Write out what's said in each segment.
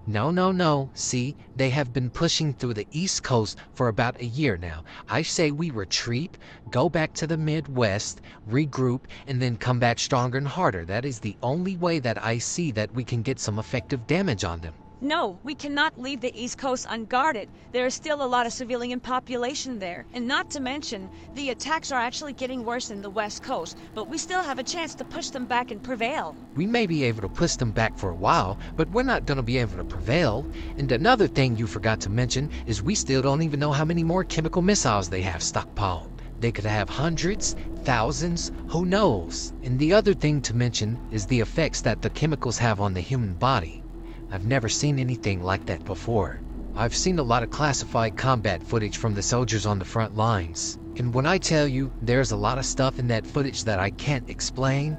No, no, no. See, they have been pushing through the East Coast for about a year now. I say we retreat, go back to the Midwest, regroup, and then come back stronger and harder. That is the only way that I see that we can get some effective damage on them. No, we cannot leave the East Coast unguarded. There is still a lot of civilian population there. And not to mention, the attacks are actually getting worse in the West Coast, but we still have a chance to push them back and prevail. We may be able to push them back for a while, but we're not going to be able to prevail. And another thing you forgot to mention is we still don't even know how many more chemical missiles they have stockpiled. They could have hundreds, thousands, who knows? And the other thing to mention is the effects that the chemicals have on the human body. I've never seen anything like that before. I've seen a lot of classified combat footage from the soldiers on the front lines. And when I tell you there's a lot of stuff in that footage that I can't explain,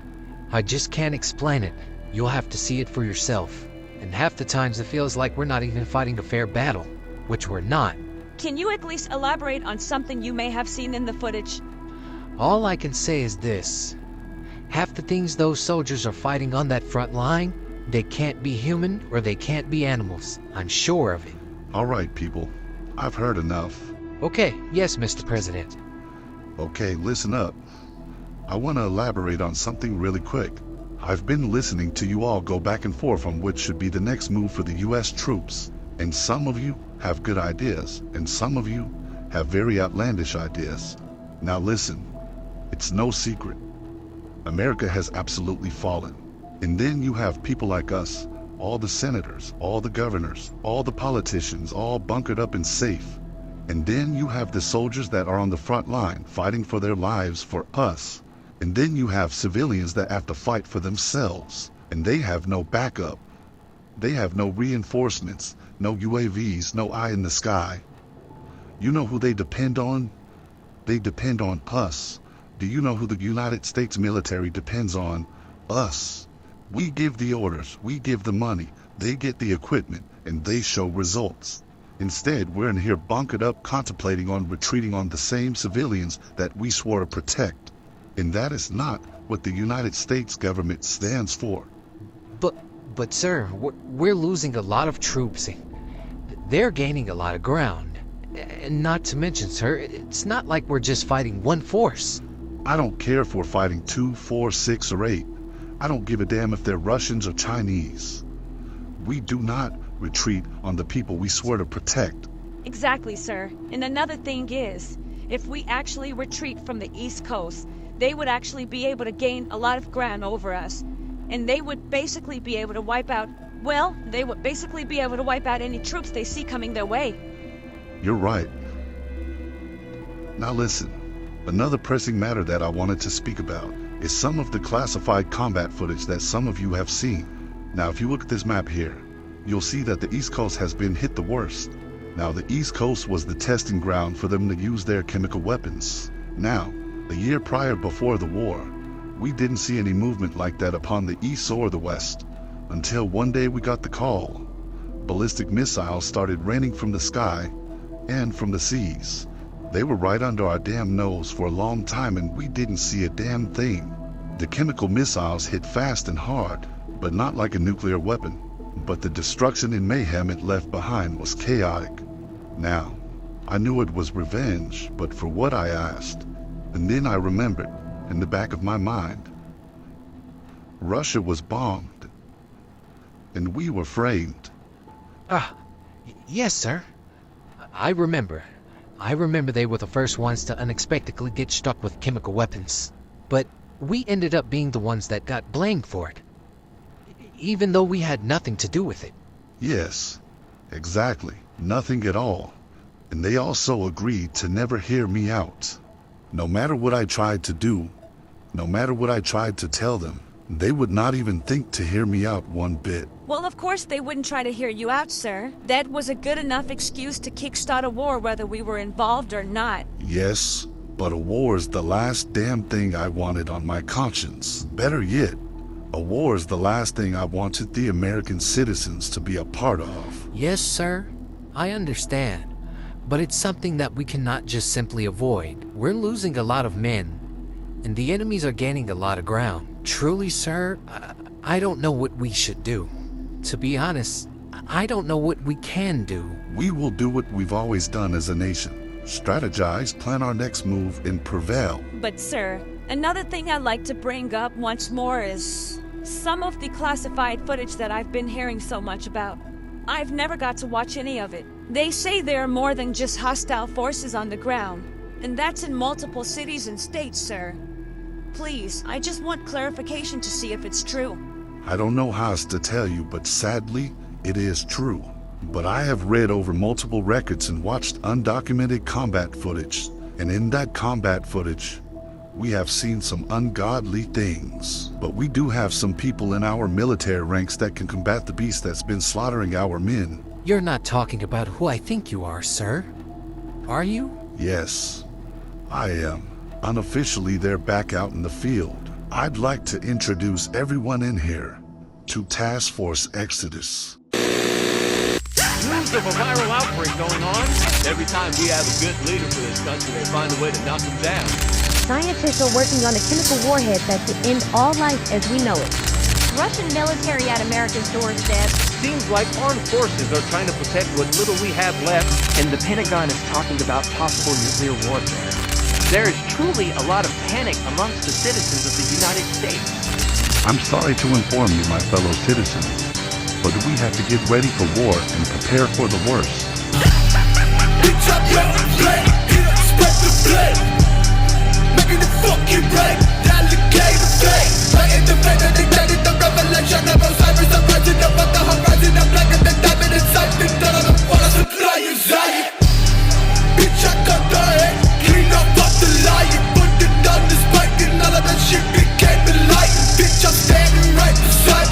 I just can't explain it. You'll have to see it for yourself. And half the times it feels like we're not even fighting a fair battle, which we're not. Can you at least elaborate on something you may have seen in the footage? All I can say is this. Half the things those soldiers are fighting on that front line, they can't be human or they can't be animals. I'm sure of it. All right, people. I've heard enough. Okay, yes, Mr. President. Okay, listen up. I want to elaborate on something really quick. I've been listening to you all go back and forth on what should be the next move for the U.S. troops. And some of you have good ideas, and some of you have very outlandish ideas. Now listen, it's no secret. America has absolutely fallen. And then you have people like us, all the senators, all the governors, all the politicians, all bunkered up and safe. And then you have the soldiers that are on the front line fighting for their lives for us. And then you have civilians that have to fight for themselves. And they have no backup. They have no reinforcements, no UAVs, no eye in the sky. You know who they depend on? They depend on us. Do you know who the United States military depends on? Us. We give the orders, we give the money, they get the equipment, and they show results. Instead, we're in here bunkered up contemplating on retreating on the same civilians that we swore to protect. And that is not what the United States government stands for. But sir, we're losing a lot of troops. They're gaining a lot of ground. And not to mention, sir, it's not like we're just fighting one force. I don't care if we're fighting 2, 4, 6, or 8. I don't give a damn if they're Russians or Chinese. We do not retreat on the people we swear to protect. Exactly, sir. And another thing is, if we actually retreat from the East Coast, they would actually be able to gain a lot of ground over us. And they would basically be able to wipe out, any troops they see coming their way. You're right. Now listen, another pressing matter that I wanted to speak about is some of the classified combat footage that some of you have seen. Now if you look at this map here, you'll see that the East Coast has been hit the worst. Now the East Coast was the testing ground for them to use their chemical weapons. Now, a year prior before the war, we didn't see any movement like that upon the East or the West, until one day we got the call. Ballistic missiles started raining from the sky and from the seas. They were right under our damn nose for a long time and we didn't see a damn thing. The chemical missiles hit fast and hard, but not like a nuclear weapon. But the destruction and mayhem it left behind was chaotic. Now, I knew it was revenge, but for what I asked. And then I remembered, in the back of my mind, Russia was bombed, and we were framed. Yes, sir. I remember they were the first ones to unexpectedly get struck with chemical weapons. But we ended up being the ones that got blamed for it, even though we had nothing to do with it. Yes, exactly, nothing at all. And they also agreed to never hear me out. No matter what I tried to do, no matter what I tried to tell them, they would not even think to hear me out one bit. Well, of course they wouldn't try to hear you out, sir. That was a good enough excuse to kickstart a war whether we were involved or not. Yes, but a war is the last damn thing I wanted on my conscience. Better yet, a war is the last thing I wanted the American citizens to be a part of. Yes, sir. I understand. But it's something that we cannot just simply avoid. We're losing a lot of men, and the enemies are gaining a lot of ground. Truly, sir, I don't know what we should do. To be honest, I don't know what we can do. We will do what we've always done as a nation. Strategize, plan our next move, and prevail. But sir, another thing I'd like to bring up once more is some of the classified footage that I've been hearing so much about. I've never got to watch any of it. They say there are more than just hostile forces on the ground, and that's in multiple cities and states, sir. Please, I just want clarification to see if it's true. I don't know how else to tell you, but sadly, it is true. But I have read over multiple records and watched undocumented combat footage, and in that combat footage, we have seen some ungodly things. But we do have some people in our military ranks that can combat the beast that's been slaughtering our men. You're not talking about who I think you are, sir. Are you? Yes, I am. Unofficially, they're back out in the field. I'd like to introduce everyone in here to Task Force Exodus. News of a viral outbreak going on. Every time we have a good leader for this country, they find a way to knock him down. Scientists are working on a chemical warhead that could end all life as we know it. Russian military at America's doorstep. Seems like armed forces are trying to protect what little we have left. And the Pentagon is talking about possible nuclear warfare. There is truly a lot of panic amongst the citizens of the United States. I'm sorry to inform you, my fellow citizens, but we have to get ready for war and prepare for the worst. Making the fucking break, alligator face. Fighting the fate that dictated the revelation of Osiris, the president of the horizon. I'm black and the diamond inside the tunnel of what I supply you, Zion. Bitch, I got the head, clean up the lion. Put it on the spike and all of that shit became a light. Bitch, I'm standing right beside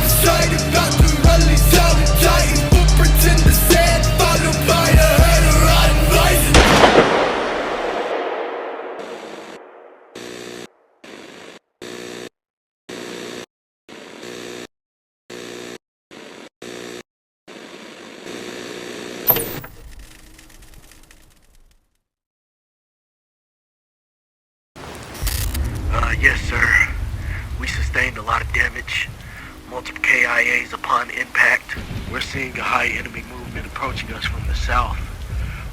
it, about to release out the giant. Footprints in the sand, followed by a hater on rising. Yes, sir. We sustained a lot of damage, multiple KIAs upon impact. We're seeing a high enemy movement approaching us from the south.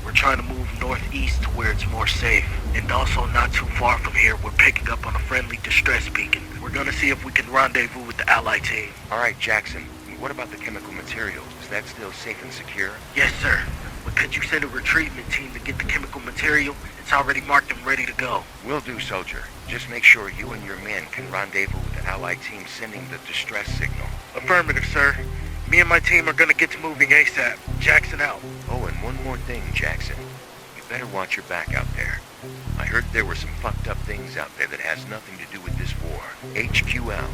We're trying to move northeast to where it's more safe. And also not too far from here, we're picking up on a friendly distress beacon. We're gonna see if we can rendezvous with the Allied team. All right, Jackson. What about the chemical material? Is that still safe and secure? Yes, sir. But could you send a retrievement team to get the chemical material? It's already marked and ready to go. Will do, soldier. Just make sure you and your men can rendezvous with the Allied team sending the distress signal. Affirmative, sir. Me and my team are gonna get to moving ASAP. Jackson out. Oh, and one more thing, Jackson. You better watch your back out there. I heard there were some fucked up things out there that has nothing to do with this war. HQ out.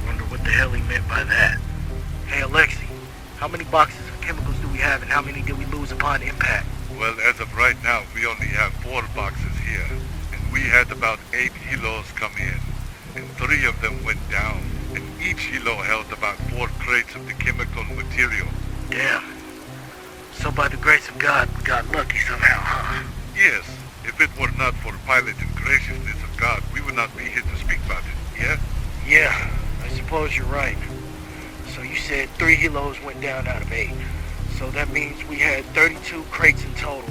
Wonder what the hell he meant by that. Hey, Alexi, how many boxes of chemicals do we have and how many did we lose upon impact? Well, as of right now, we only have 4 boxes here, and we had about 8 helos come in, and 3 of them went down, and each helo held about 4 crates of the chemical material. Damn. So by the grace of God, we got lucky somehow, huh? Yes, if it were not for pilot and graciousness of God, we would not be here to speak about it, yeah? Yeah, I suppose you're right. So you said 3 helos went down out of 8. So that means we had 32 crates in total,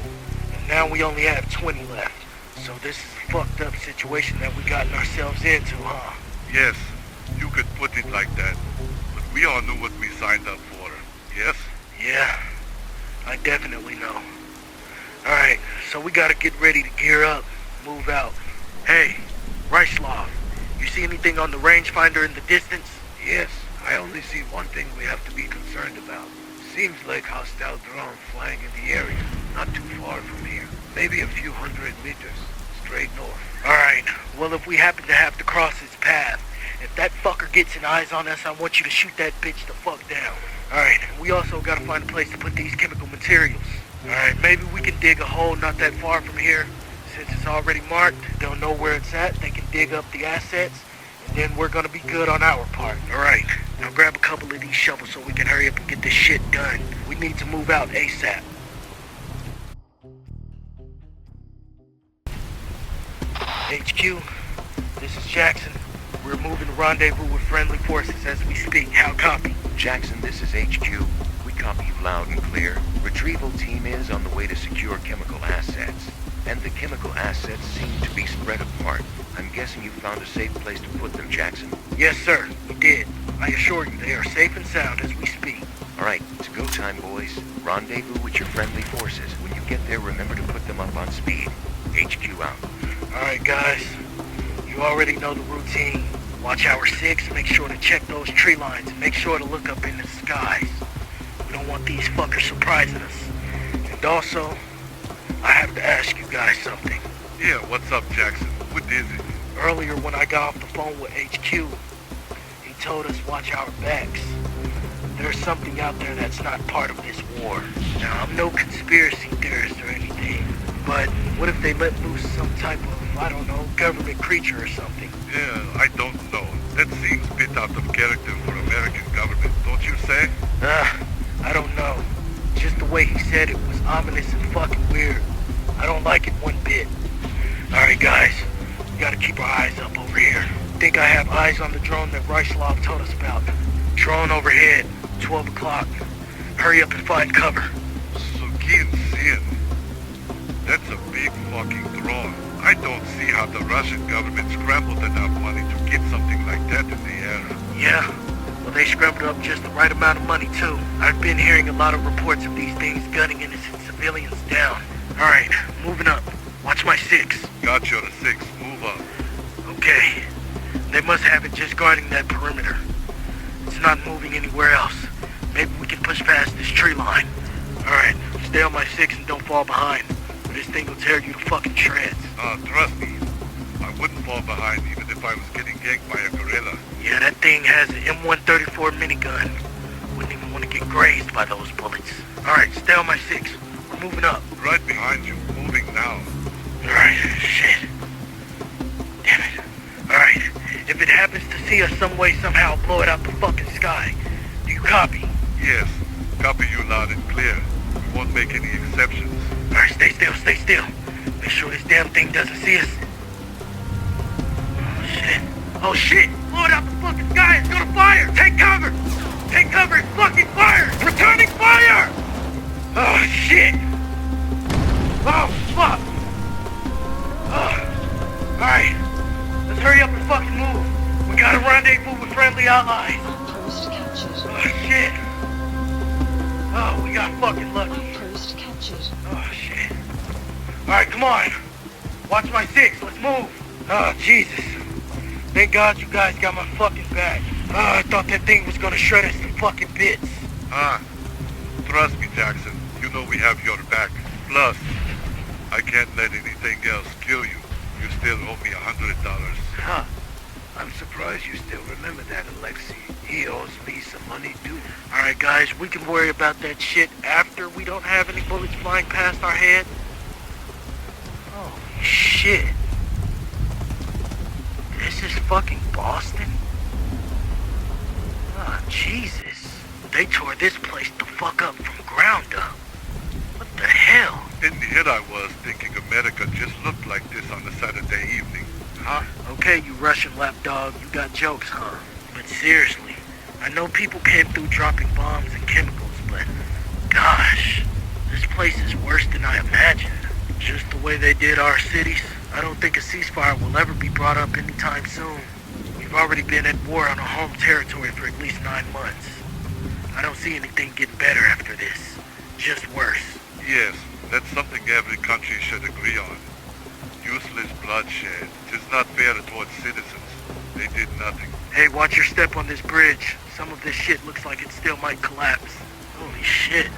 and now we only have 20 left. So this is a fucked up situation that we gotten ourselves into, huh? Yes, you could put it like that, but we all knew what we signed up for, yes? Yeah, I definitely know. Alright, so we gotta get ready to gear up, move out. Hey, Reislav, you see anything on the rangefinder in the distance? Yes, I only see one thing we have to be concerned about. Seems like hostile drone flying in the area, not too far from here. Maybe a few hundred meters, straight north. Alright, well if we happen to have to cross its path, if that fucker gets an eyes on us, I want you to shoot that bitch the fuck down. Alright, we also gotta find a place to put these chemical materials. Alright, maybe we can dig a hole not that far from here. Since it's already marked, they'll know where it's at, they can dig up the assets, and then we're gonna be good on our part. Alright, now grab a couple of these shovels so we can hurry up and get this shit done. We need to move out ASAP. HQ, this is Jackson. We're moving to rendezvous with friendly forces as we speak. How copy? Jackson, this is HQ. We copy you loud and clear. Retrieval team is on the way to secure chemical assets. And the chemical assets seem to be spread apart. I'm guessing you found a safe place to put them, Jackson. Yes, sir, we did. I assure you they are safe and sound as we speak. All right, it's go time, boys. Rendezvous with your friendly forces. When you get there, remember to put them up on speed. HQ out. All right, guys. You already know the routine. Watch Hour 6, make sure to check those tree lines, and make sure to look up in the skies. We don't want these fuckers surprising us. And also, I have to ask you guys something. Yeah, what's up, Jackson? What is it? Earlier when I got off the phone with HQ, he told us watch our backs. There's something out there that's not part of this war. Now, I'm no conspiracy theorist or anything, but what if they let loose some type of, I don't know, government creature or something? Yeah, I don't know. That seems a bit out of character for American government, don't you say? I don't know. Just the way he said it was ominous and fucking weird. I don't like it one bit. Alright guys, we gotta keep our eyes up over here. Think I have eyes on the drone that Reislov told us about. Drone overhead, 12 o'clock. Hurry up and find cover. Sukin Sin. That's a big fucking drone. I don't see how the Russian government scrambled enough money to get something like that in the air. Yeah, well they scrambled up just the right amount of money too. I've been hearing a lot of reports of these things gunning innocent civilians down. Alright, moving up. Watch my 6. Got your 6. Move up. Okay. They must have it just guarding that perimeter. It's not moving anywhere else. Maybe we can push past this tree line. Alright, stay on my 6 and don't fall behind. Or this thing will tear you to fucking shreds. Trust me. I wouldn't fall behind even if I was getting yanked by a gorilla. Yeah, that thing has an M134 minigun. Wouldn't even want to get grazed by those bullets. Alright, stay on my 6. We're moving up. Right behind you. Moving now. Alright, shit. Damn it. Alright, if it happens to see us some way, somehow, blow it out the fucking sky. Do you copy? Yes. Copy you loud and clear. We won't make any exceptions. Alright, stay still, stay still. Make sure this damn thing doesn't see us. Oh, shit. Oh, shit! Blow it out the fucking sky! It's gonna fire! Take cover! Take cover! It's fucking fire! Returning fire! Oh, shit! Oh, fuck! Oh. Alright. Let's hurry up and fucking move. We got a rendezvous with friendly allies. Post captured. Oh, shit. Oh, we got fucking lucky. Post captured. Oh, shit. Alright, come on. Watch my 6. Let's move. Oh, Jesus. Thank God you guys got my fucking back. Oh, I thought that thing was gonna shred us to fucking bits. Trust me, Jackson. You know we have your back. Plus, I can't let anything else kill you. You still owe me $100. Huh. I'm surprised you still remember that, Alexei. He owes me some money, too. Alright, guys, we can worry about that shit after we don't have any bullets flying past our head. Holy shit. This is fucking Boston? Oh, Jesus. They tore this place the fuck up from ground up. What the hell? In the head I was thinking America just looked like this on a Saturday evening. Huh? Okay, you Russian lapdog, you got jokes, huh? But seriously, I know people came through dropping bombs and chemicals, but gosh, this place is worse than I imagined. Just the way they did our cities, I don't think a ceasefire will ever be brought up anytime soon. We've already been at war on our home territory for at least 9 months. I don't see anything getting better after this. Just worse. Yes, that's something every country should agree on. Useless bloodshed. It is not fair towards citizens. They did nothing. Hey, watch your step on this bridge. Some of this shit looks like it still might collapse. Holy shit.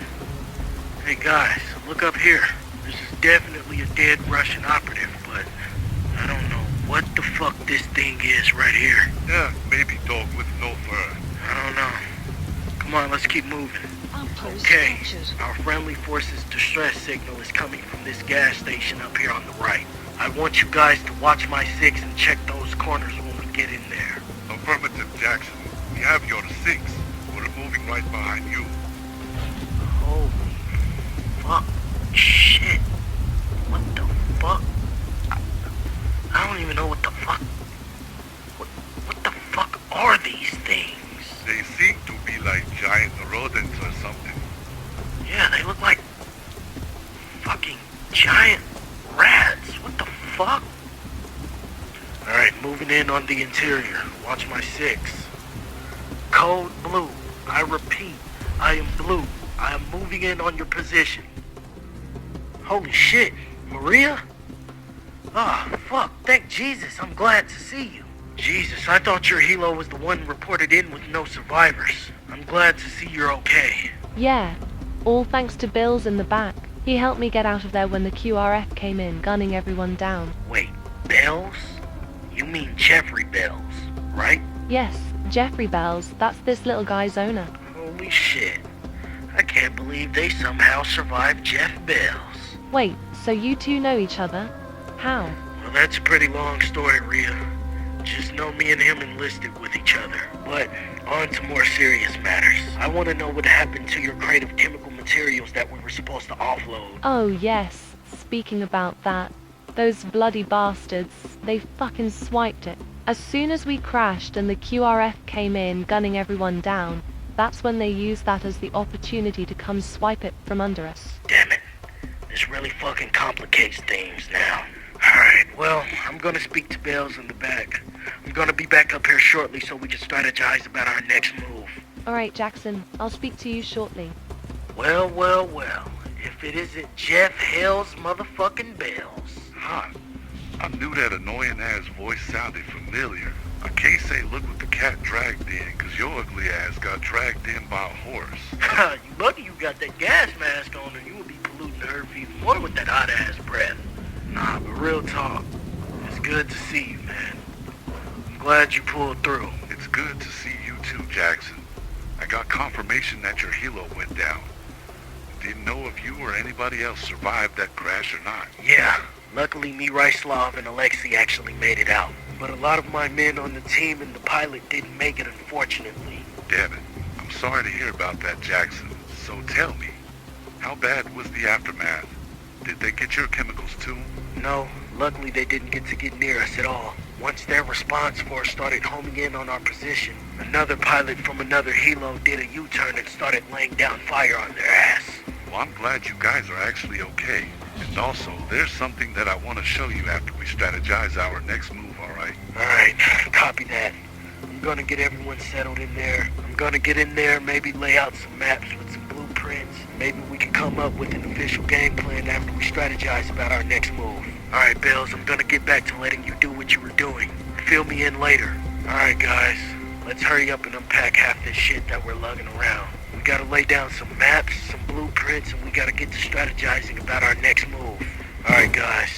Hey guys, look up here. This is definitely a dead Russian operative, but I don't know what the fuck this thing is right here. Yeah, maybe dog with no fur. I don't know. Come on, let's keep moving. Okay, our friendly forces distress signal is coming from this gas station up here on the right. I want you guys to watch my 6 and check those corners when we get in there. Affirmative, Jackson. We have your 6. We're moving right behind you. Holy fuck. Shit. What the fuck? I don't even know what the fuck. What the fuck are these things? They seem to be like Moving in on the interior. Watch my 6. Code blue. I repeat, I am blue. I am moving in on your position. Holy shit, Maria? Ah, fuck, thank Jesus, I'm glad to see you. Jesus, I thought your helo was the one reported in with no survivors. I'm glad to see you're okay. Yeah, all thanks to Bills in the back. He helped me get out of there when the QRF came in, gunning everyone down. Wait, Bells? You mean Jeffrey Bells, right? Yes, Jeffrey Bells, that's this little guy's owner. Holy shit. I can't believe they somehow survived Jeff Bells. Wait, so you two know each other? How? Well, that's a pretty long story, Rhea. Just know me and him enlisted with each other. But on to more serious matters. I want to know what happened to your crate of chemical materials that we were supposed to offload. Oh yes, speaking about that. Those bloody bastards, they fucking swiped it. As soon as we crashed and the QRF came in gunning everyone down, that's when they used that as the opportunity to come swipe it from under us. Damn it. This really fucking complicates things now. Alright, well, I'm gonna speak to Bells in the back. I'm gonna be back up here shortly so we can strategize about our next move. Alright, Jackson, I'll speak to you shortly. Well, well, well. If it isn't Jeff Hell's motherfucking Bells. Huh. I knew that annoying ass voice sounded familiar. I can't say look what the cat dragged in, cause your ugly ass got dragged in by a horse. You lucky you got that gas mask on or you would be polluting the earth even more with that hot ass breath. Nah, but real talk. It's good to see you, man. I'm glad you pulled through. It's good to see you too, Jackson. I got confirmation that your helo went down. Didn't know if you or anybody else survived that crash or not. Yeah, luckily me, Ryslav, and Alexei actually made it out. But a lot of my men on the team and the pilot didn't make it, unfortunately. Damn it. I'm sorry to hear about that, Jackson. So tell me, how bad was the aftermath? Did they get your chemicals too? No, luckily they didn't get to get near us at all. Once their response force started homing in on our position, another pilot from another helo did a U-turn and started laying down fire on their ass. Well, I'm glad you guys are actually okay. And also, there's something that I want to show you after we strategize our next move, alright? Alright, copy that. I'm gonna get everyone settled in there. I'm gonna get in there, maybe lay out some maps with some blueprints. Maybe we can come up with an official game plan after we strategize about our next move. Alright, Bells, I'm gonna get back to letting you do what you were doing. Fill me in later. Alright, guys. Let's hurry up and unpack half this shit that we're lugging around. We gotta lay down some maps, some blueprints, and we gotta get to strategizing about our next move. Alright, guys.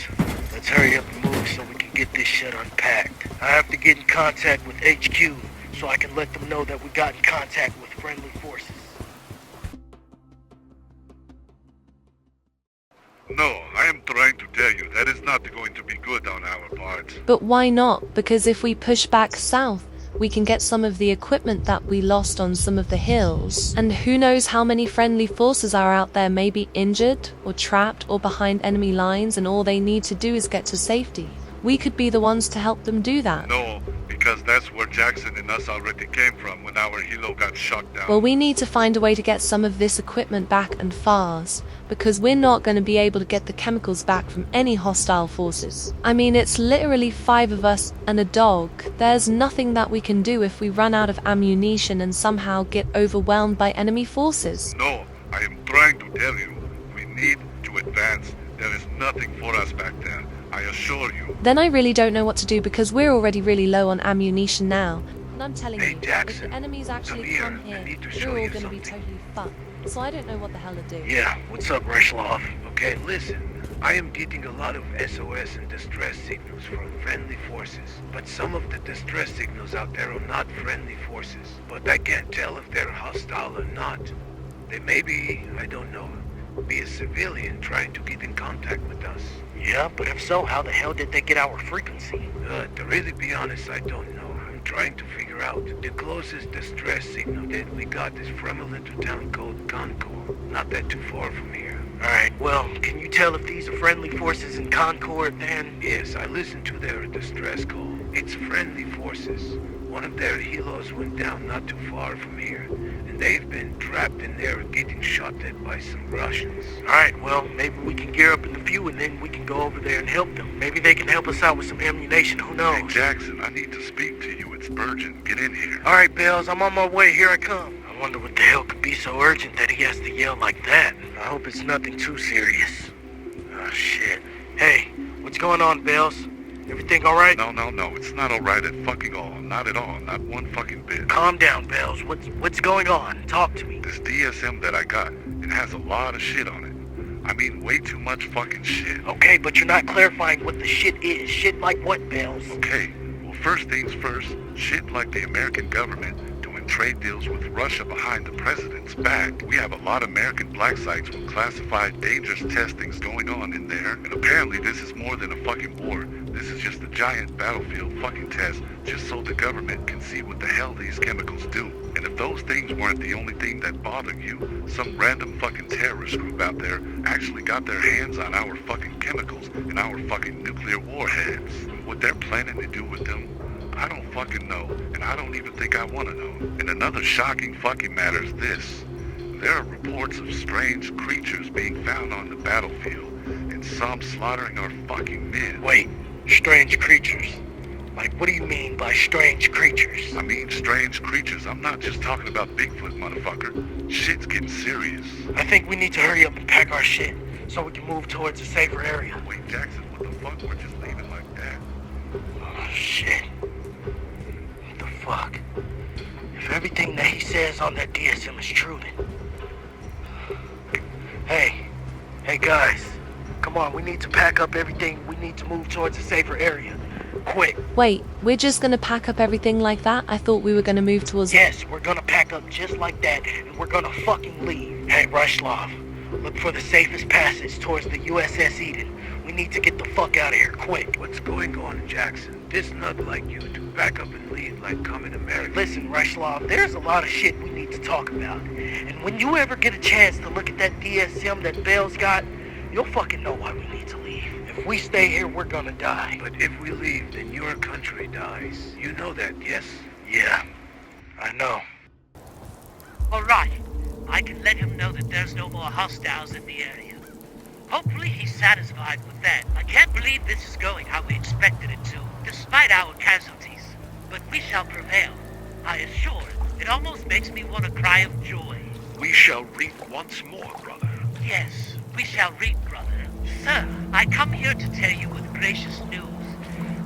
Let's hurry up and move so we can get this shit unpacked. I have to get in contact with HQ so I can let them know that we got in contact with friendly forces. No, I am trying to tell you that is not going to be good on our part. But why not? Because if we push back south, we can get some of the equipment that we lost on some of the hills. And who knows how many friendly forces are out there, maybe injured, or trapped, or behind enemy lines, and all they need to do is get to safety. We could be the ones to help them do that. No, because that's where Jackson and us already came from when our helo got shot down. Well, we need to find a way to get some of this equipment back and fast, because we're not going to be able to get the chemicals back from any hostile forces. I mean, it's literally 5 of us and a dog. There's nothing that we can do if we run out of ammunition and somehow get overwhelmed by enemy forces. No, I am trying to tell you, we need to advance. There is nothing for us back there, I assure you. Then I really don't know what to do because we're already really low on ammunition now. And I'm telling you, Jackson, if the enemies actually come here, we're all going to be totally fucked. So I don't know what the hell to do. Yeah, what's up, Ryslav? Okay, listen. I am getting a lot of SOS and distress signals from friendly forces. But some of the distress signals out there are not friendly forces. But I can't tell if they're hostile or not. They may be, I don't know, be a civilian trying to get in contact with us. Yeah, but if so, how the hell did they get our frequency? To really be honest, I don't know. I'm trying to figure out. The closest distress signal that we got is from a little town called Concord. Not that too far from here. Alright, well, can you tell if these are friendly forces in Concord, then? Yes, I listened to their distress call. It's friendly forces. One of their helos went down not too far from here, and they've been trapped in there getting shot at by some Russians. Alright, well, maybe we can gear up in the few and then we can go over there and help them. Maybe they can help us out with some ammunition, who knows? Hey, Jackson, I need to speak to you. It's urgent. Get in here. Alright, Bells, I'm on my way. Here I come. I wonder what the hell could be so urgent that he has to yell like that. I hope it's nothing too serious. Oh, shit. Hey, what's going on, Bells? Everything alright? No, it's not alright at fucking all. Not at all. Not one fucking bit. Calm down, Bells. What's going on? Talk to me. This DSM that I got, it has a lot of shit on it. I mean, way too much fucking shit. Okay, but you're not clarifying what the shit is. Shit like what, Bells? Okay, well, first things first, shit like the American government doing trade deals with Russia behind the president's back. We have a lot of American black sites with classified dangerous testings going on in there, and apparently this is more than a fucking war. This is just a giant battlefield fucking test, just so the government can see what the hell these chemicals do. And if those things weren't the only thing that bothered you, some random fucking terrorist group out there actually got their hands on our fucking chemicals and our fucking nuclear warheads. And what they're planning to do with them, I don't fucking know, and I don't even think I want to know. And another shocking fucking matter is this. There are reports of strange creatures being found on the battlefield, and some slaughtering our fucking men. Wait, strange creatures? Like, what do you mean by strange creatures? I mean strange creatures. I'm not just talking about Bigfoot, motherfucker. Shit's getting serious. I think we need to hurry up and pack our shit, so we can move towards a safer area. Wait, Jackson, what the fuck? We're just leaving like that. Oh, shit. What the fuck? If everything that he says on that DSM is true, then... Hey guys. Come on, we need to pack up everything. We need to move towards a safer area. Quick. Wait, we're just gonna pack up everything like that? I thought we were gonna move towards... Yes, we're gonna pack up just like that, and we're gonna fucking leave. Hey, Rushlov, look for the safest passage towards the USS Eden. We need to get the fuck out of here, quick. What's going on, Jackson? This nut like you to back up and leave like common American. Listen, Rushlov, there's a lot of shit we need to talk about. And when you ever get a chance to look at that DSM that Bell's got, you'll fucking know why we need to leave. If we stay here, we're gonna die. But if we leave, then your country dies. You know that, yes? Yeah, I know. All right. I can let him know that there's no more hostiles in the area. Hopefully he's satisfied with that. I can't believe this is going how we expected it to, despite our casualties. But we shall prevail. I assure. It almost makes me want to cry of joy. We shall reap once more, brother. Yes, we shall reap, brother. Sir, I come here to tell you with gracious news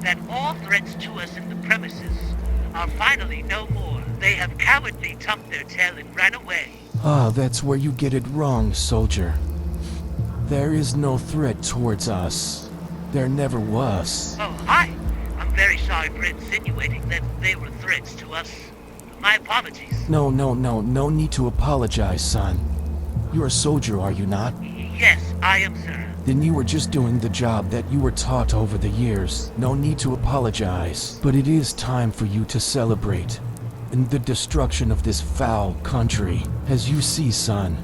that all threats to us in the premises are finally no more. They have cowardly tucked their tail and ran away. Ah, that's where you get it wrong, soldier. There is no threat towards us. There never was. Oh, hi. I'm very sorry for insinuating that they were threats to us. My apologies. No need to apologize, son. You're a soldier, are you not? Yes, I am, sir. Then you were just doing the job that you were taught over the years. No need to apologize. But it is time for you to celebrate in the destruction of this foul country. As you see, son,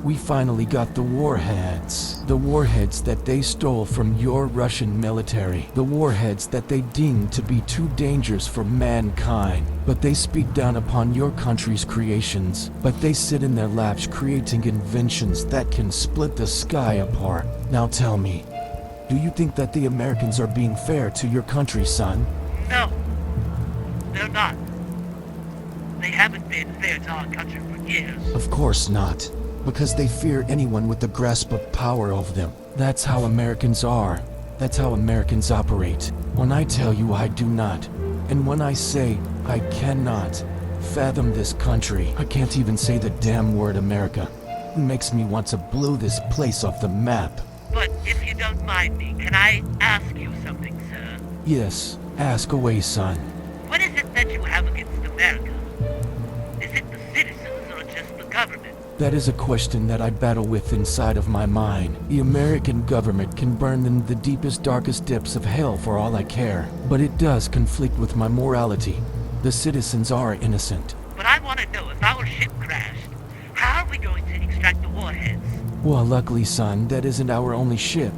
we finally got the warheads. The warheads that they stole from your Russian military. The warheads that they deemed to be too dangerous for mankind. But they speak down upon your country's creations. But they sit in their laps creating inventions that can split the sky apart. Now tell me, do you think that the Americans are being fair to your country, son? No, they're not. They haven't been fair to our country for years. Of course not. Because they fear anyone with the grasp of power over them. That's how Americans are. That's how Americans operate. When I tell you I do not, and when I say I cannot fathom this country, I can't even say the damn word America. It makes me want to blow this place off the map. But if you don't mind me, can I ask you something, sir? Yes, ask away, son. What is it that you have against America? Is it the citizens or just the government? That is a question that I battle with inside of my mind. The American government can burn in the deepest, darkest depths of hell for all I care. But it does conflict with my morality. The citizens are innocent. But I want to know, if our ship crashed, how are we going to extract the warheads? Well, luckily, son, that isn't our only ship.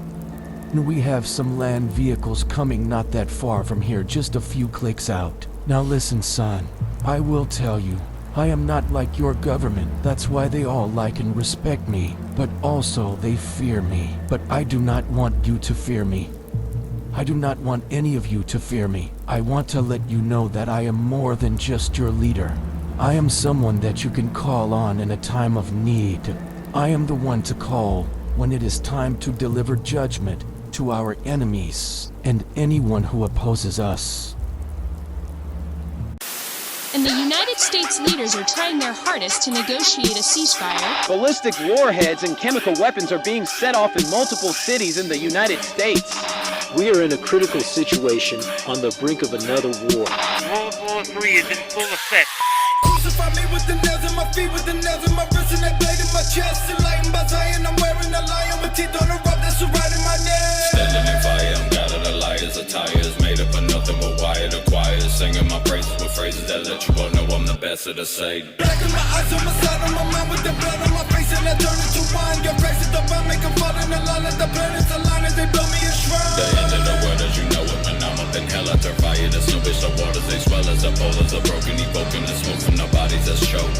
And we have some land vehicles coming not that far from here, just a few clicks out. Now listen, son, I will tell you, I am not like your government. That's why they all like and respect me. But also they fear me. But I do not want you to fear me. I do not want any of you to fear me. I want to let you know that I am more than just your leader. I am someone that you can call on in a time of need. I am the one to call when it is time to deliver judgment to our enemies and anyone who opposes us. And the United States leaders are trying their hardest to negotiate a ceasefire. Ballistic warheads and chemical weapons are being set off in multiple cities in the United States. We are in a critical situation on the brink of another war. World War III is in full effect. Crucify me with the nails in my feet, with the nails in my wrist and that blade in my chest. Enlightened by Zion, I'm wearing a lion with teeth on the rope that's surrounding my neck. Standing in fire, I'm God of the liars. Attire is made up of nothing but wire. The choir is singing my praises with phrases that let you all know I'm the best of the Satan. Black in my eyes, on my side, on my mind, with the blood on my face, and I turn it to wine. Your face is the bomb, make 'em fall in the line, let the planets align as they build me a shrine. The end of the world as you know it. When I'm up in hell, I turn fire to snow. The waters they swell as the polars are broken, evoking the smoke from the bodies that's choked.